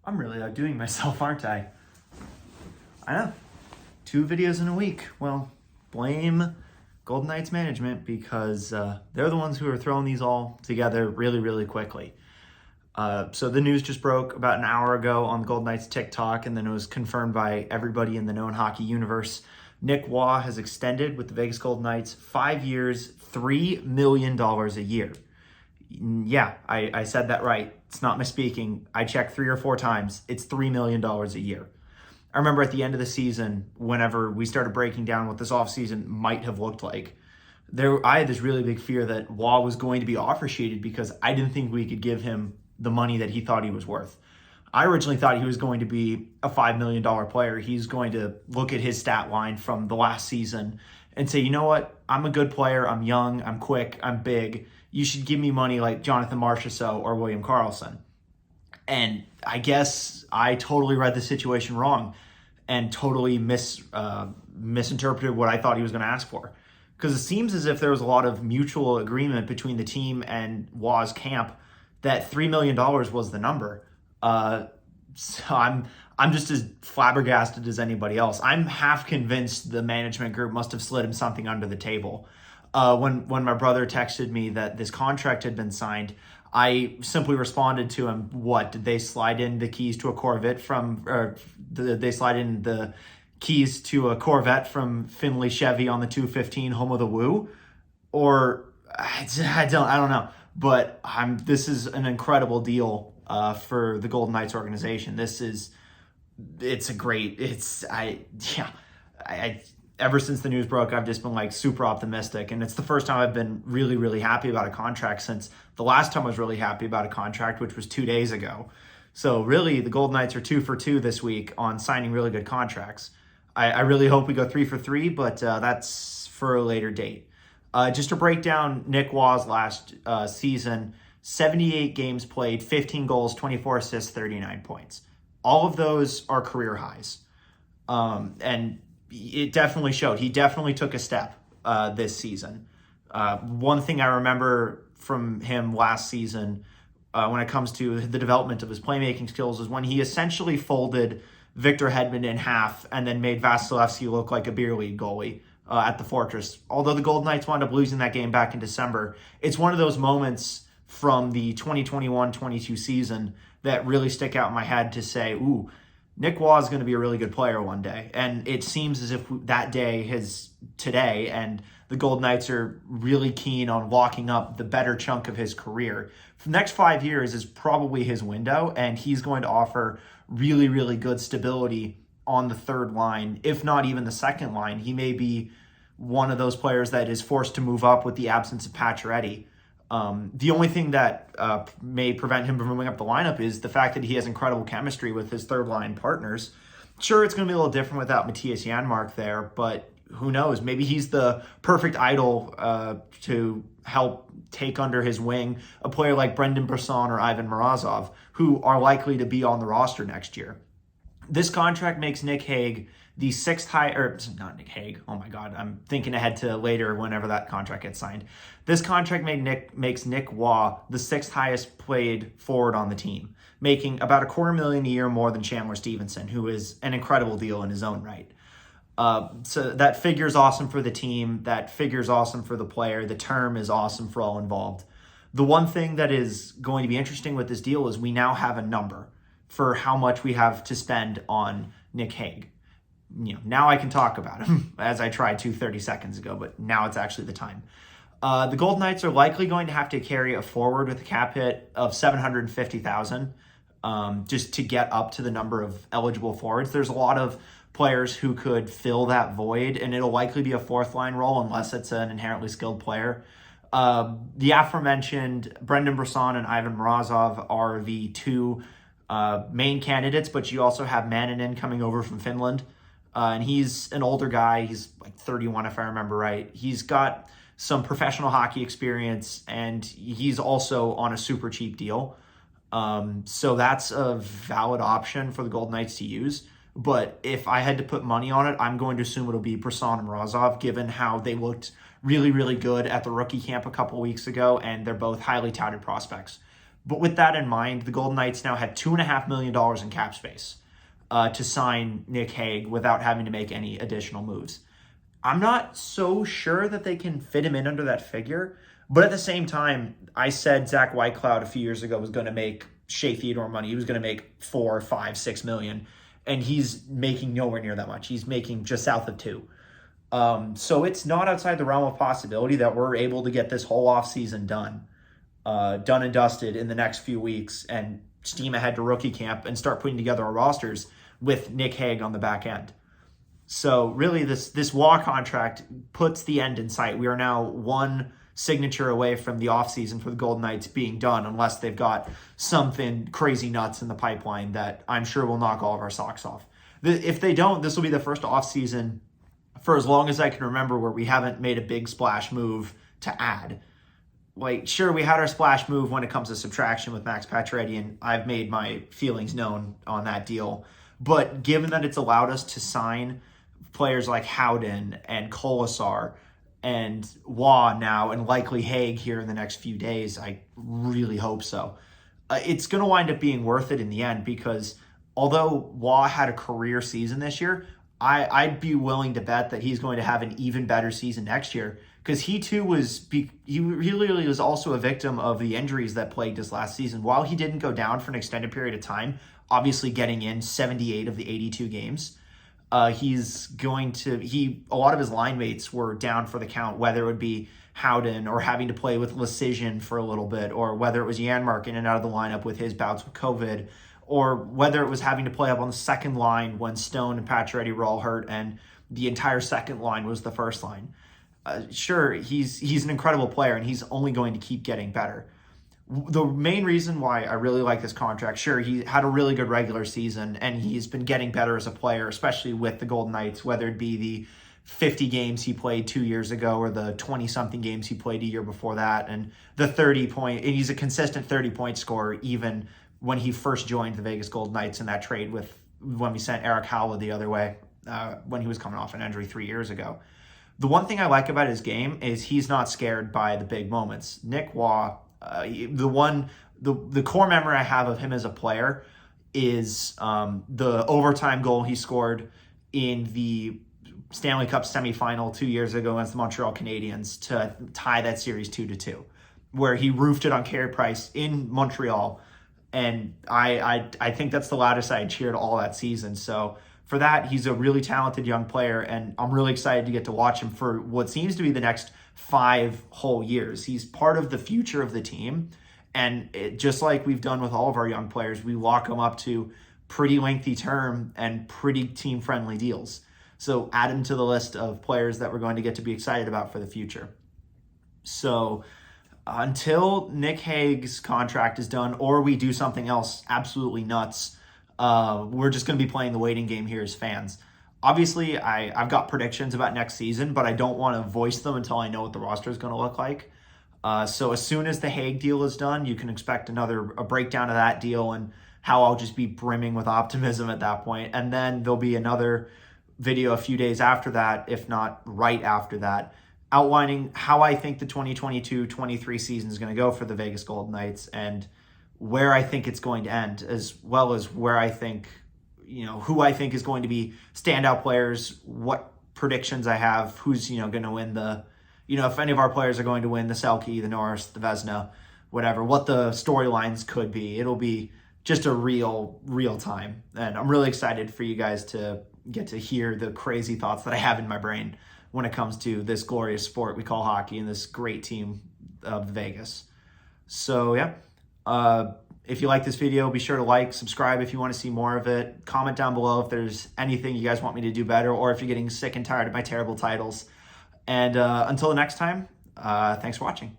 I'm really outdoing myself, aren't I? I know. 2 videos in a week. Well, blame Golden Knights management because they're the ones who are throwing these all together really, really quickly. So the news just broke about an hour ago on the Golden Knights TikTok, and then it was confirmed by everybody in the known hockey universe. Nick Roy has extended with the Vegas Golden Knights 5 years, $3 million a year. Yeah, I said that right. It's not misspeaking. I checked 3 or 4 times. It's $3 million a year. I remember at the end of the season, whenever we started breaking down what this offseason might have looked like, I had this really big fear that Roy was going to be offer sheeted because I didn't think we could give him the money that he thought he was worth. I originally thought he was going to be a $5 million player. He's going to look at his stat line from the last season and say, you know what? I'm a good player. I'm young. I'm quick. I'm big. You should give me money like Jonathan Marchessault or William Karlsson. And I guess I totally read the situation wrong and totally misinterpreted what I thought he was going to ask for. Because it seems as if there was a lot of mutual agreement between the team and Roy's camp that $3 million was the number. So I'm just as flabbergasted as anybody else. I'm half convinced the management group must have slid him something under the table. When my brother texted me that this contract had been signed, I simply responded to him, what, did they slide in the keys to a Corvette they slide in the keys to a Corvette from Findlay Chevy on the 215 home of the Woo? Or I don't know. But this is an incredible deal for the Golden Knights organization. Ever since the news broke, I've just been like super optimistic. And it's the first time I've been really, really happy about a contract since the last time I was really happy about a contract, which was 2 days ago. So really, the Golden Knights are 2 for 2 this week on signing really good contracts. I really hope we go 3 for 3, but that's for a later date. Just to break down Nick Roy's last season, 78 games played, 15 goals, 24 assists, 39 points. All of those are career highs. And it definitely showed. He definitely took a step this season. One thing I remember from him last season when it comes to the development of his playmaking skills is when he essentially folded Victor Hedman in half and then made Vasilevsky look like a beer league goalie at the Fortress. Although the Golden Knights wound up losing that game back in December, it's one of those moments from the 2021-22 season that really stick out in my head to say, ooh, Nick Roy is going to be a really good player one day. And it seems as if that day is today, and the Golden Knights are really keen on locking up the better chunk of his career. For the next 5 years is probably his window, and he's going to offer really, really good stability on the third line, if not even the second line. He may be one of those players that is forced to move up with the absence of Pacioretty. The only thing that may prevent him from moving up the lineup is the fact that he has incredible chemistry with his third line partners. Sure, it's going to be a little different without Mattias Janmark there, but who knows? Maybe he's the perfect idol to help take under his wing a player like Brendan Brisson or Ivan Morozov, who are likely to be on the roster next year. This contract makes Nick Hague the 6th not Nick Hague. Oh my God, I'm thinking ahead to later whenever that contract gets signed. This contract makes Nick Roy the 6th highest paid forward on the team, making about $250,000 a year more than Chandler Stevenson, who is an incredible deal in his own right. So that figure's awesome for the team. That figure's awesome for the player. The term is awesome for all involved. The one thing that is going to be interesting with this deal is we now have a number for how much we have to spend on Nick Hague. Now I can talk about him, as I tried to 30 seconds ago, but now it's actually the time. The Golden Knights are likely going to have to carry a forward with a cap hit of $750,000 just to get up to the number of eligible forwards. There's a lot of players who could fill that void, and it'll likely be a 4th line role unless it's an inherently skilled player. The aforementioned Brendan Brisson and Ivan Morozov are the 2 main candidates, but you also have Manninen coming over from Finland. And he's an older guy. He's like 31, if I remember right. He's got some professional hockey experience, and he's also on a super cheap deal. So that's a valid option for the Golden Knights to use. But if I had to put money on it, I'm going to assume it'll be Brisson and Morozov, given how they looked really, really good at the rookie camp a couple weeks ago, and they're both highly touted prospects. But with that in mind, the Golden Knights now had $2.5 million in cap space to sign Nick Hague without having to make any additional moves. I'm not so sure that they can fit him in under that figure, but at the same time, I said Zach Whitecloud a few years ago was going to make Shea Theodore money. He was going to make 4, 5, 6 million, and he's making nowhere near that much. He's making just south of 2. So it's not outside the realm of possibility that we're able to get this whole offseason done and dusted in the next few weeks and steam ahead to rookie camp and start putting together our rosters with Nick Hague on the back end. So really this Waugh contract puts the end in sight. We are now one signature away from the offseason for the Golden Knights being done, unless they've got something crazy nuts in the pipeline that I'm sure will knock all of our socks off. If they don't, this will be the first offseason for as long as I can remember where we haven't made a big splash move to add. Like, sure, we had our splash move when it comes to subtraction with Max Pacioretty, and I've made my feelings known on that deal. But given that it's allowed us to sign players like Howden and Kolasar and Waugh now, and likely Hague here in the next few days, I really hope so. It's going to wind up being worth it in the end, because although Waugh had a career season this year, I'd be willing to bet that he's going to have an even better season next year, because he too he really was also a victim of the injuries that plagued us last season. While he didn't go down for an extended period of time, obviously getting in 78 of the 82 games, a lot of his line mates were down for the count, whether it would be Howden or having to play with Lecision for a little bit, or whether it was Janmark in and out of the lineup with his bouts with COVID, or whether it was having to play up on the second line when Stone and Pacioretty were all hurt and the entire second line was the first line. Sure, he's an incredible player, and he's only going to keep getting better. The main reason why I really like this contract, sure, he had a really good regular season, and he's been getting better as a player, especially with the Golden Knights, whether it be the 50 games he played 2 years ago or the 20-something games he played a year before that, and the 30-point, and he's a consistent 30-point scorer even when he first joined the Vegas Golden Knights in that trade when we sent Eric Howlett the other way when he was coming off an injury 3 years ago. The one thing I like about his game is he's not scared by the big moments. Nick Waugh, the core memory I have of him as a player is the overtime goal he scored in the Stanley Cup semifinal 2 years ago against the Montreal Canadiens to tie that series 2-2, where he roofed it on Carey Price in Montreal. And I think that's the loudest I had cheered all that season. So for that, he's a really talented young player, and I'm really excited to get to watch him for what seems to be the next 5 whole years. He's part of the future of the team, and just like we've done with all of our young players, we lock them up to pretty lengthy term and pretty team-friendly deals. So add him to the list of players that we're going to get to be excited about for the future. So until Nick Hague's contract is done or we do something else absolutely nuts, we're just going to be playing the waiting game here as fans. Obviously, I've got predictions about next season, but I don't want to voice them until I know what the roster is going to look like. So as soon as the Hague deal is done, you can expect a breakdown of that deal and how I'll just be brimming with optimism at that point. And then there'll be another video a few days after that, if not right after that, outlining how I think the 2022-23 season is going to go for the Vegas Golden Knights and where I think it's going to end, as well as where I think, who I think is going to be standout players, what predictions I have, who's, going to win if any of our players are going to win the Selke, the Norris, the Vezina, whatever, what the storylines could be. It'll be just a real time. And I'm really excited for you guys to get to hear the crazy thoughts that I have in my brain when it comes to this glorious sport we call hockey and this great team of Vegas. So, yeah. If you like this video, be sure to like, subscribe if you want to see more of it. Comment down below if there's anything you guys want me to do better, or if you're getting sick and tired of my terrible titles. And until the next time, thanks for watching.